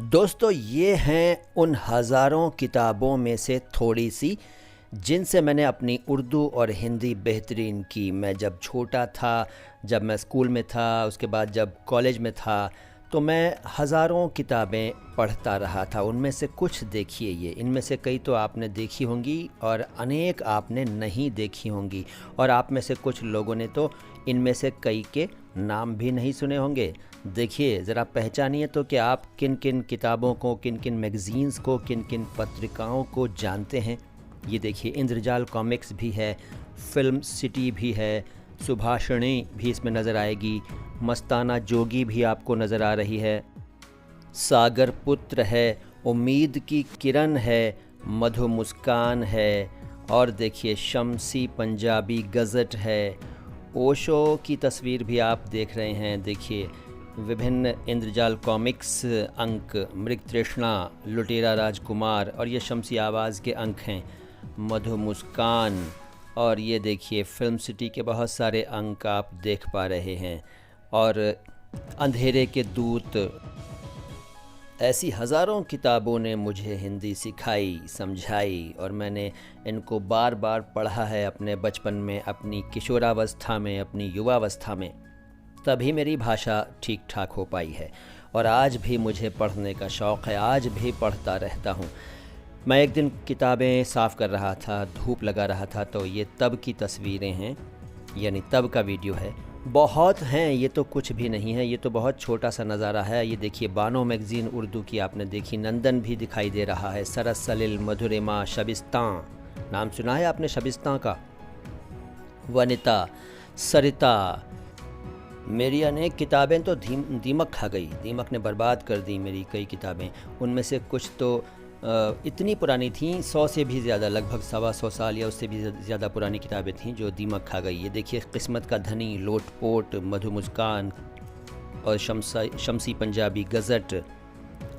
दोस्तों, ये हैं उन हज़ारों किताबों में से थोड़ी सी जिनसे मैंने अपनी उर्दू और हिंदी बेहतरीन की। मैं जब छोटा था, जब मैं स्कूल में था, उसके बाद जब कॉलेज में था, तो मैं हज़ारों किताबें पढ़ता रहा था। उनमें से कुछ देखिए, ये इनमें से कई तो आपने देखी होंगी और अनेक आपने नहीं देखी होंगी, और आप में से कुछ लोगों ने तो इनमें से कई के नाम भी नहीं सुने होंगे। देखिए ज़रा, पहचानिए तो कि आप किन किन किताबों को, किन किन मैगज़ीन्स को, किन किन पत्रिकाओं को जानते हैं। ये देखिए, इंद्रजाल कॉमिक्स भी है, फिल्म सिटी भी है, सुभाषिणी भी इसमें नज़र आएगी, मस्ताना जोगी भी आपको नज़र आ रही है, सागर पुत्र है, उम्मीद की किरण है, मधु मुस्कान है, और देखिए शमसी पंजाबी गज़ट है, ओशो की तस्वीर भी आप देख रहे हैं। देखिए विभिन्न इंद्रजाल कॉमिक्स अंक, मृग तृष्णा, लुटेरा राजकुमार, और ये शमसी आवाज़ के अंक हैं, मधु मुस्कान, और ये देखिए फिल्म सिटी के बहुत सारे अंक आप देख पा रहे हैं, और अंधेरे के दूत। ऐसी हज़ारों किताबों ने मुझे हिंदी सिखाई, समझाई, और मैंने इनको बार बार पढ़ा है अपने बचपन में, अपनी किशोरावस्था में, अपनी युवावस्था में। तभी मेरी भाषा ठीक ठाक हो पाई है, और आज भी मुझे पढ़ने का शौक़ है, आज भी पढ़ता रहता हूँ। मैं एक दिन किताबें साफ़ कर रहा था, धूप लगा रहा था, तो ये तब की तस्वीरें हैं, यानी तब का वीडियो है। बहुत हैं, ये तो कुछ भी नहीं है, ये तो बहुत छोटा सा नज़ारा है। ये देखिए, बानो मैगज़ीन उर्दू की आपने देखी, नंदन भी दिखाई दे रहा है, सरस सलिल, मधुरिमा, शबिस्तां, नाम सुना है आपने शबिस्तां का, वनिता, सरिता। मेरी अनेक किताबें तो दीमक खा गई, दीमक ने बर्बाद कर दी मेरी कई किताबें। उनमें से कुछ तो इतनी पुरानी थीं, 100 से भी ज़्यादा, लगभग 125 साल या उससे भी ज़्यादा पुरानी किताबें थीं जो दीमक खा गई। ये देखिए, किस्मत का धनी, लोटपोट, मधु मुस्कान, और शमसी पंजाबी गज़ट,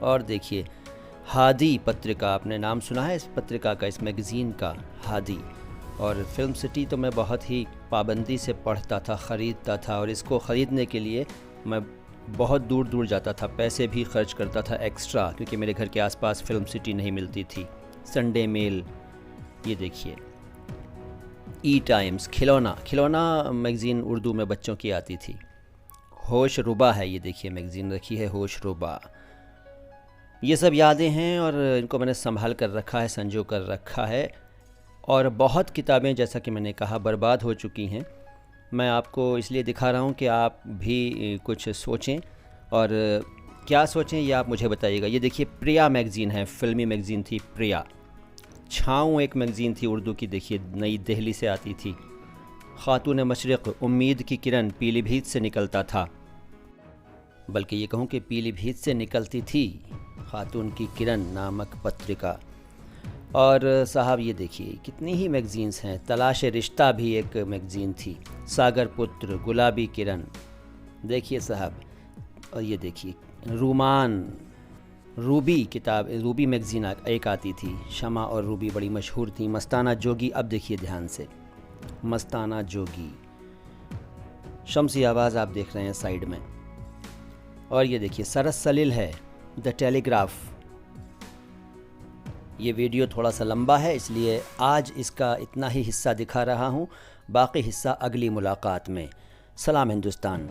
और देखिए हादी पत्रिका, आपने नाम सुना है इस पत्रिका का, इस मैगज़ीन का, हादी। और फिल्म सिटी तो मैं बहुत ही पाबंदी से पढ़ता था, ख़रीदता था, और इसको ख़रीदने के लिए मैं बहुत दूर दूर जाता था, पैसे भी खर्च करता था एक्स्ट्रा, क्योंकि मेरे घर के आसपास फिल्म सिटी नहीं मिलती थी। संडे मेल, ये देखिए, ई टाइम्स, खिलौना मैगज़ीन उर्दू में बच्चों की आती थी। होश रुबा है, ये देखिए मैगज़ीन रखी है, होश रुबा। ये सब यादें हैं, और इनको मैंने संभाल कर रखा है, संजो कर रखा है। और बहुत किताबें, जैसा कि मैंने कहा, बर्बाद हो चुकी हैं। मैं आपको इसलिए दिखा रहा हूँ कि आप भी कुछ सोचें, और क्या सोचें ये आप मुझे बताइएगा। ये देखिए, प्रिया मैगज़ीन है, फ़िल्मी मैगज़ीन थी प्रिया। छाँव एक मैगज़ीन थी उर्दू की, देखिए नई दिल्ली से आती थी। ख़ातून मशरिक़, उम्मीद की किरण पीलीभीत से निकलता था, बल्कि ये कहूँ कि पीलीभीत से निकलती थी ख़ातून की किरण नामक पत्रिका। और साहब ये देखिए, कितनी ही मैगज़ीन्स हैं। तलाश रिश्ता भी एक मैगज़ीन थी, सागर पुत्र, गुलाबी किरण, देखिए साहब। और ये देखिए, रूबी किताब, रूबी मैगज़ीन एक आती थी, शमा और रूबी बड़ी मशहूर थी। मस्ताना जोगी, अब देखिए ध्यान से, मस्ताना जोगी, शमसी आवाज़ आप देख रहे हैं साइड में। और ये देखिए, सरस सलिल है, द टेलीग्राफ। ये वीडियो थोड़ा सा लंबा है, इसलिए आज इसका इतना ही हिस्सा दिखा रहा हूँ, बाकी हिस्सा अगली मुलाकात में। सलाम हिंदुस्तान।